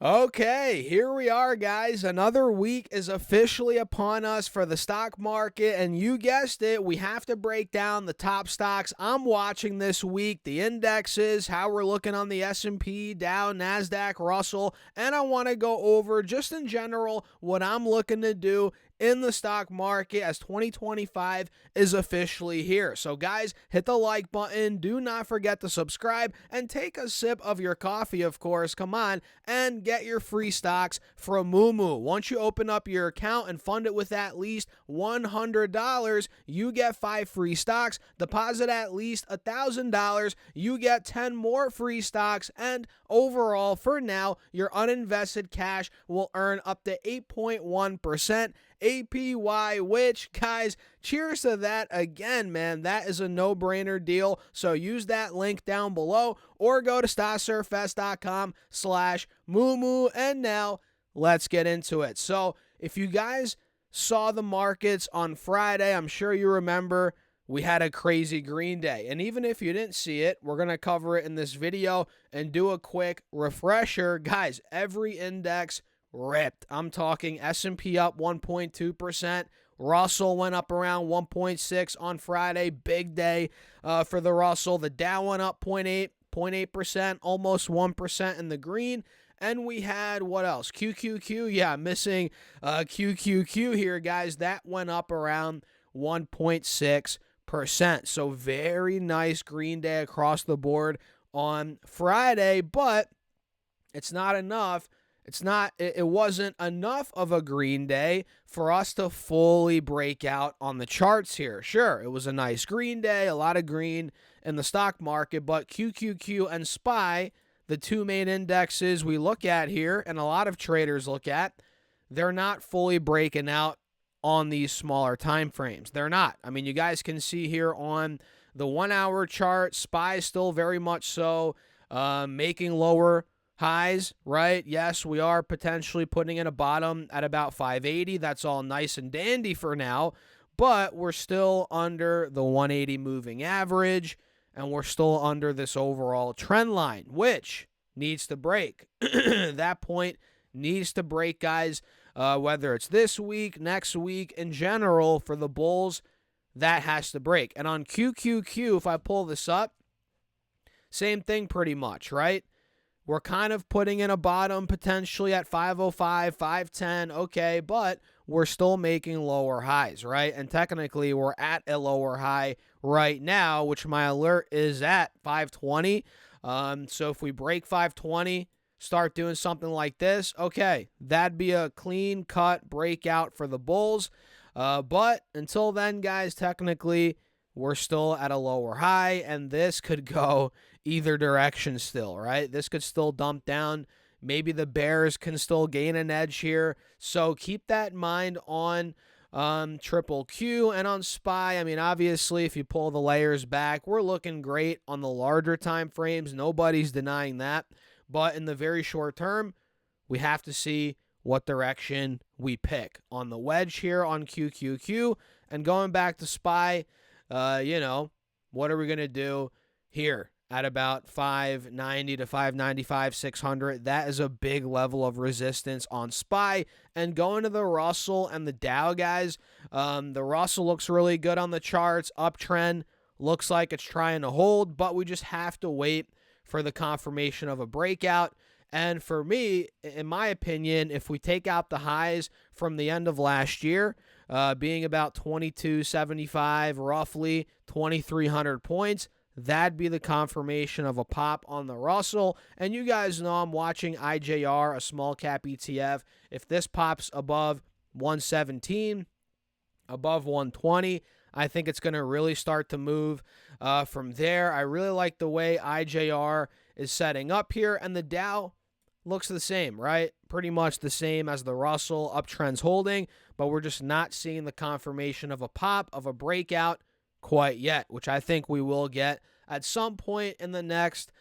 Okay, here we are, guys. Another week is officially upon us for the stock market, and you guessed it, we have to break down the top stocks I'm watching this week, the indexes, how we're looking on the S&P, Dow, Nasdaq, Russell, and I want to go over just in general what I'm looking to do in the stock market as 2025 is officially here. So guys, hit the like button, do not forget to subscribe, and take a sip of your coffee, of course, come on, and get your free stocks from Moomoo. Once you open up your account and fund it with at least $100, you get 5 free stocks. Deposit at least $1,000, you get 10 more free stocks, and overall, for now, your uninvested cash will earn up to 8.1% APY, which, guys, cheers to that again, man. That is a no-brainer deal. So use that link down below or go to stocksurfest.com/Moomoo. And now let's get into it. So if you guys saw the markets on Friday, I'm sure you remember we had a crazy green day. And even if you didn't see it, we're going to cover it in this video and do a quick refresher. Guys, every index ripped. I'm talking S&P up 1.2%. Russell went up around 1.6 on Friday. Big day for the Russell. The Dow went up 0.8%, almost 1% in the green. And we had, what else? QQQ. Yeah, missing QQQ here, guys. That went up around 1.6%. So very nice green day across the board on Friday, but it's not enough. It wasn't enough of a green day for us to fully break out on the charts here. Sure, it was a nice green day, a lot of green in the stock market, but QQQ and SPY, the two main indexes we look at here and a lot of traders look at, they're not fully breaking out on these smaller time frames. They're not. I mean, you guys can see here on the 1 hour chart, SPY is still very much so making lower highs, right? Yes, we are potentially putting in a bottom at about 580. That's all nice and dandy for now, but we're still under the 180 moving average, and we're still under this overall trend line, which needs to break. That point needs to break, guys, whether it's this week, next week, in general, for the bulls, that has to break. And on QQQ, if I pull this up, same thing pretty much, right? We're kind of putting in a bottom potentially at 505, 510, okay, but we're still making lower highs, right? And technically, we're at a lower high right now, which my alert is at 520. So if we break 520, start doing something like this, okay, that'd be a clean-cut breakout for the bulls. But until then, guys, technically, we're still at a lower high, and this could go either direction still, right? This could still dump down. Maybe the bears can still gain an edge here. So keep that in mind on Triple Q and on SPY. I mean, obviously, if you pull the layers back, we're looking great on the larger time frames. Nobody's denying that. But in the very short term, we have to see what direction we pick on the wedge here on QQQ. And going back to SPY, what are we going to do here at about 590 to 595, 600? That is a big level of resistance on SPY. And going to the Russell and the Dow, guys, the Russell looks really good on the charts. Uptrend looks like it's trying to hold, but we just have to wait for the confirmation of a breakout. And for me, in my opinion, if we take out the highs from the end of last year, being about 2275, roughly 2,300 points, that'd be the confirmation of a pop on the Russell. And you guys know I'm watching IJR, a small cap ETF. If this pops above 117, above 120, I think it's going to really start to move from there. I really like the way IJR is setting up here, and the Dow looks the same, right? Pretty much the same as the Russell. Uptrend's holding, but we're just not seeing the confirmation of a pop, of a breakout quite yet, which I think we will get at some point in the next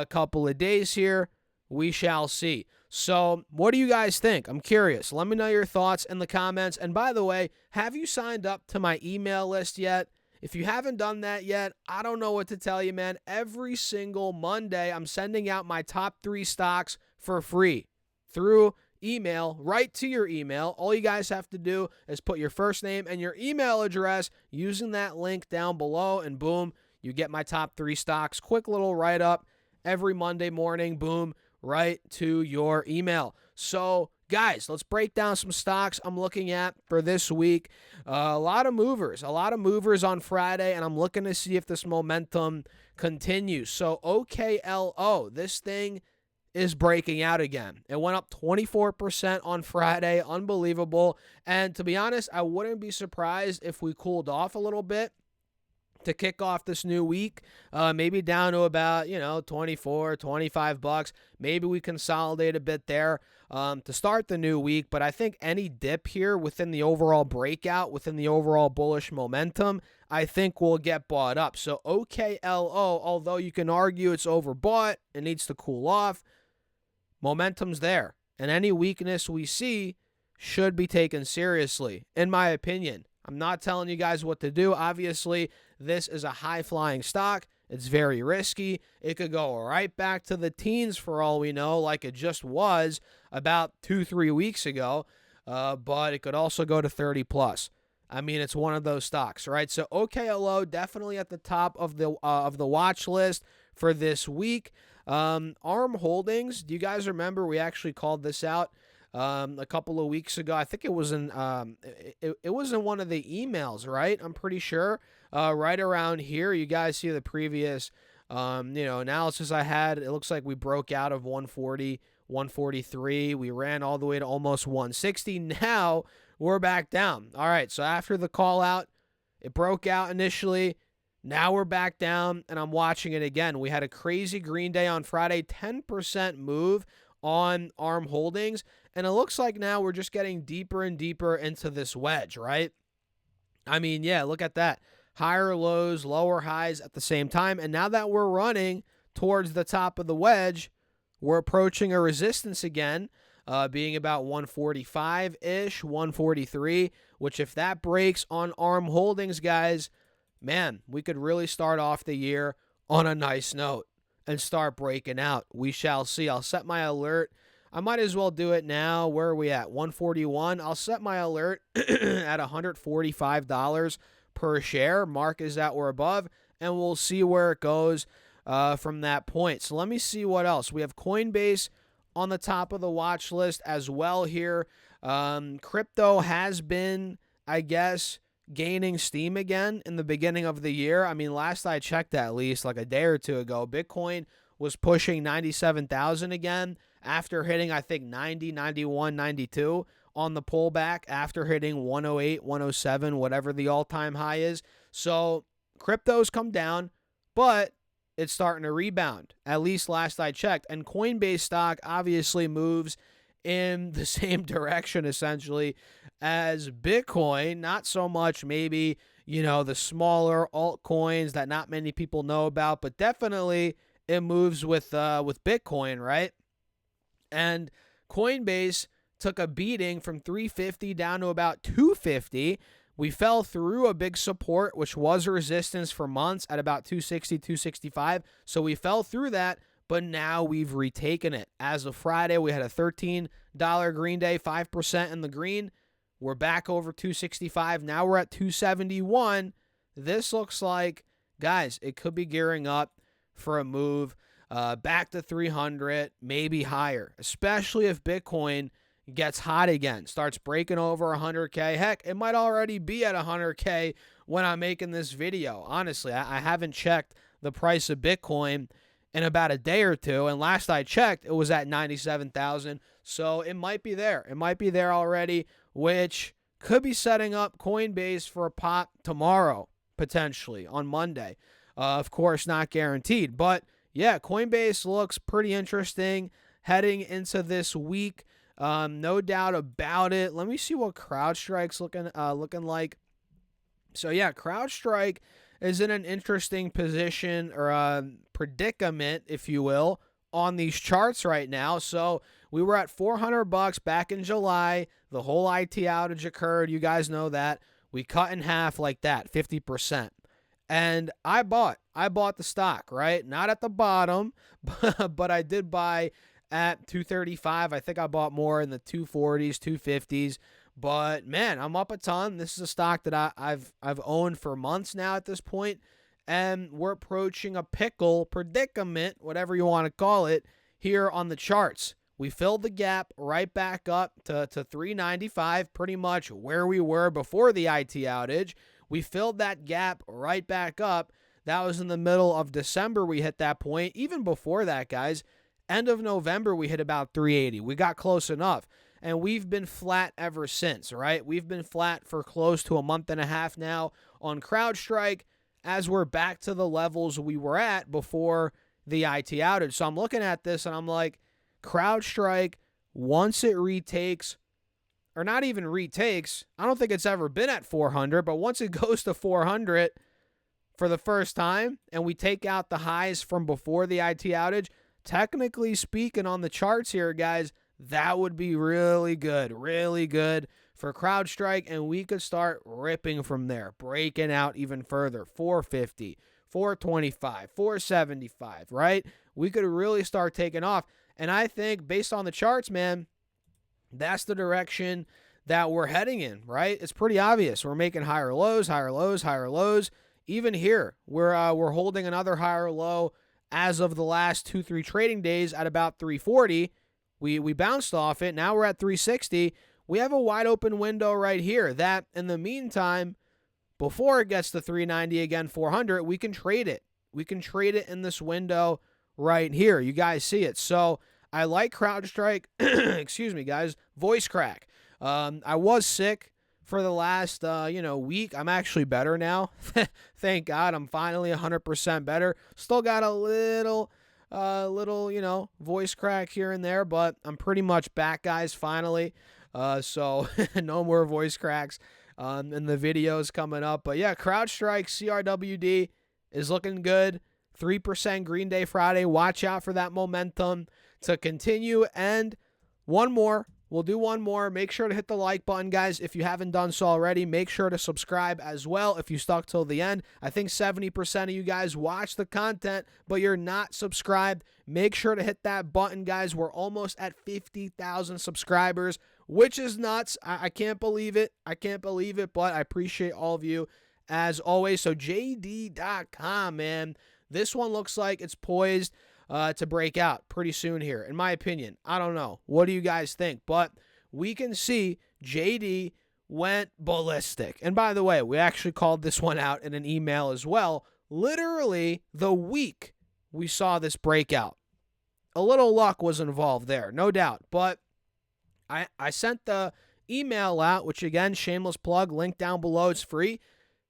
couple of days here. We shall see. So what do you guys think? I'm curious. Let me know your thoughts in the comments. And by the way, have you signed up to my email list yet? If you haven't done that yet, I don't know what to tell you, man. Every single Monday, I'm sending out my top 3 stocks for free. through email right to your email. All you guys have to do is put your first name and your email address using that link down below, and boom, you get my top 3 stocks. Quick little write-up every Monday morning, boom, right to your email. So, guys, let's break down some stocks I'm looking at for this week. A lot of movers on Friday, and I'm looking to see if this momentum continues. So, OKLO, this thing is breaking out again. It went up 24% on Friday. Unbelievable. And to be honest, I wouldn't be surprised if we cooled off a little bit to kick off this new week, maybe down to about, $24, $25. Maybe we consolidate a bit there to start the new week. But I think any dip here within the overall breakout, within the overall bullish momentum, I think will get bought up. So OKLO, although you can argue it's overbought, it needs to cool off, momentum's there. And any weakness we see should be taken seriously, in my opinion. I'm not telling you guys what to do. Obviously, this is a high-flying stock. It's very risky. It could go right back to the teens for all we know, like it just was about 2-3 weeks ago, but it could also go to 30 plus. I mean, it's one of those stocks, right? So OKLO definitely at the top of the watch list for this week. ARM Holdings, do you guys remember we actually called this out a couple of weeks ago? I think it was in it was in one of the emails, right? I'm pretty sure right around here. You guys see the previous analysis I had. It looks like we broke out of 140, 143. We ran all the way to almost 160. Now we're back down. All right, so after the call out, it broke out initially. Now we're back down, and I'm watching it again. We had a crazy green day on Friday, 10% move on ARM Holdings, and it looks like now we're just getting deeper and deeper into this wedge, right? I mean, yeah, look at that. Higher lows, lower highs at the same time, and now that we're running towards the top of the wedge, we're approaching a resistance again, being about 145-ish, 143, which if that breaks on ARM Holdings, guys, man, we could really start off the year on a nice note and start breaking out. We shall see. I'll set my alert. I might as well do it now. Where are we at? 141. I'll set my alert at $145 per share. Mark is at or above, and we'll see where it goes from that point. So let me see what else. We have Coinbase on the top of the watch list as well here. Crypto has been, I guess, gaining steam again in the beginning of the year. I mean, last I checked, at least like a day or two ago, Bitcoin was pushing 97,000 again after hitting, I think, 90, 91, 92 on the pullback after hitting 108, 107, whatever the all-time high is. So crypto's come down, but it's starting to rebound, at least last I checked. And Coinbase stock obviously moves in the same direction, essentially, as Bitcoin. Not so much maybe, the smaller altcoins that not many people know about, but definitely it moves with Bitcoin, right? And Coinbase took a beating from 350 down to about 250. We fell through a big support, which was a resistance for months at about 260, 265. So we fell through that, but now we've retaken it. As of Friday, we had a $13 green day, 5% in the green. We're back over 265. Now we're at 271. This looks like, guys, it could be gearing up for a move back to 300, maybe higher, especially if Bitcoin gets hot again, starts breaking over 100K. Heck, it might already be at 100K when I'm making this video. Honestly, I haven't checked the price of Bitcoin in about a day or two, and last I checked, it was at 97,000. So it might be there. It might be there already, which could be setting up Coinbase for a pop tomorrow, potentially, on Monday. Of course, not guaranteed. But, yeah, Coinbase looks pretty interesting heading into this week. No doubt about it. Let me see what Crowdstrike's looking like. So, yeah, Crowdstrike is in an interesting position or predicament, if you will, on these charts right now. So we were at $400 back in July. The whole IT outage occurred. You guys know that. We cut in half like that, 50%. And I bought the stock, right? Not at the bottom, but I did buy at 235. I think I bought more in the 240s, 250s. But man, I'm up a ton. This is a stock that I've owned for months now at this point, and we're approaching a pickle predicament, whatever you want to call it, here on the charts. We filled the gap right back up to 395, pretty much where we were before the IT outage. We filled that gap right back up. That was in the middle of December we hit that point. Even before that, guys, end of November we hit about 380. We got close enough. And we've been flat ever since, right? We've been flat for close to a month and a half now on Crowdstrike as we're back to the levels we were at before the IT outage. So I'm looking at this and I'm like, Crowdstrike, once it retakes, or not even retakes, I don't think it's ever been at 400, but once it goes to 400 for the first time and we take out the highs from before the IT outage, technically speaking on the charts here, guys, that would be really good for Crowdstrike, and we could start ripping from there, breaking out even further, 450, 425, 475, right? We could really start taking off, and I think based on the charts, man, that's the direction that we're heading in, right? It's pretty obvious. We're making higher lows, higher lows, higher lows. Even here, we're holding another higher low as of the last 2-3 trading days at about 340. We bounced off it. Now we're at 360. We have a wide open window right here that in the meantime, before it gets to 390 again, 400, we can trade it. We can trade it in this window right here. You guys see it. So I like Crowdstrike. Excuse me, guys. Voice crack. I was sick for the last week. I'm actually better now. Thank God. I'm finally 100% better. Still got a little voice crack here and there, but I'm pretty much back, guys, finally. So no more voice cracks in the videos coming up. But yeah, Crowdstrike CRWD is looking good. 3% Green Day Friday. Watch out for that momentum to continue. And one more. We'll do one more. Make sure to hit the like button, guys. If you haven't done so already, make sure to subscribe as well if you stuck till the end. I think 70% of you guys watch the content, but you're not subscribed. Make sure to hit that button, guys. We're almost at 50,000 subscribers, which is nuts. I can't believe it. But I appreciate all of you as always. So JD.com, man. This one looks like it's poised to break out pretty soon here, in my opinion. I don't know. What do you guys think? But we can see JD went ballistic. And by the way, we actually called this one out in an email as well. Literally the week we saw this breakout. A little luck was involved there, no doubt. But I sent the email out, which again, shameless plug, link down below. It's free.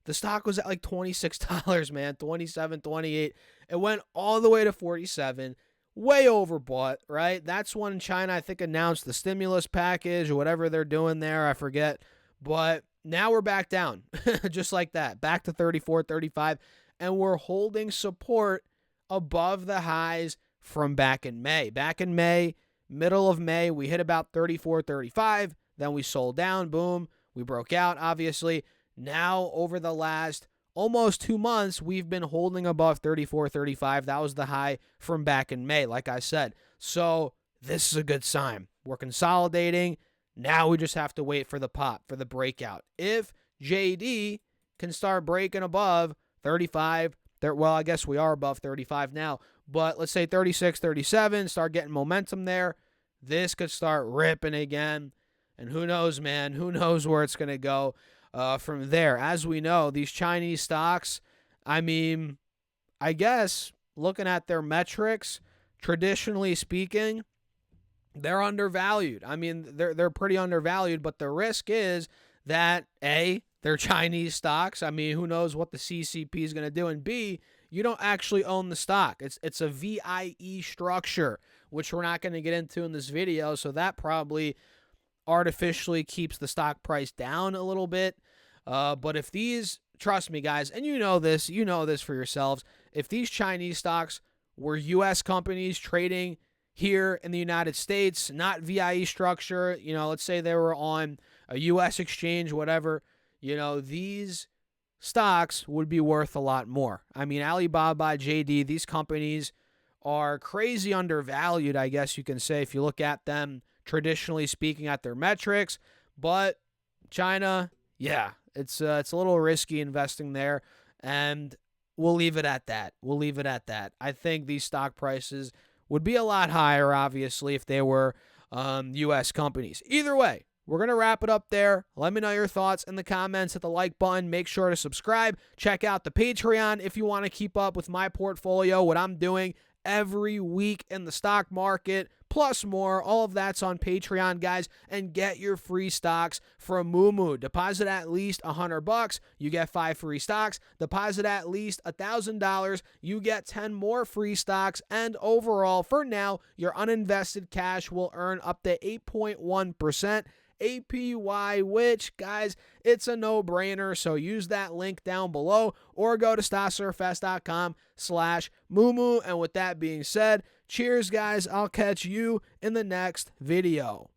The stock was at like $26, man, 27, 28. It went all the way to 47, way overbought, right? That's when China, I think, announced the stimulus package or whatever they're doing there. I forget. But now we're back down, just like that, back to 34, 35. And we're holding support above the highs from back in May. Back in May, middle of May, we hit about 34, 35. Then we sold down. Boom. We broke out, obviously. Now, over the last almost 2 months, we've been holding above 34, 35. That was the high from back in May, like I said. So this is a good sign. We're consolidating. Now we just have to wait for the pop, for the breakout. If JD can start breaking above 35, well, I guess we are above 35 now, but let's say 36, 37, start getting momentum there, this could start ripping again. And who knows, man? Who knows where it's going to go from there? As we know, these Chinese stocks, I mean, I guess looking at their metrics, traditionally speaking, they're undervalued. I mean, they're pretty undervalued, but the risk is that A, they're Chinese stocks. I mean, who knows what the CCP is going to do, and B, you don't actually own the stock. It's a VIE structure, which we're not going to get into in this video, so that probably artificially keeps the stock price down a little bit. But if these, trust me, guys, and you know this for yourselves, if these Chinese stocks were U.S. companies trading here in the United States, not VIE structure, let's say they were on a U.S. exchange, whatever, these stocks would be worth a lot more. I mean, Alibaba, JD, these companies are crazy undervalued, I guess you can say, if you look at them traditionally speaking at their metrics. But China, yeah, it's a little risky investing there, and we'll leave it at that. I think these stock prices would be a lot higher, obviously, if they were U.S. companies. Either way, we're going to wrap it up there. Let me know your thoughts in the comments. Hit the like button. Make sure to subscribe. Check out the Patreon if you want to keep up with my portfolio, what I'm doing every week in the stock market, plus more. All of that's on Patreon, guys. And get your free stocks from Moomoo. Deposit at least $100, you get 5 free stocks. Deposit at least $1,000, you get 10 more free stocks. And overall, for now, your uninvested cash will earn up to 8.1% APY, which, guys, it's a no-brainer. So use that link down below or go to stocksurfest.com/Moomoo. And with that being said, cheers, guys. I'll catch you in the next video.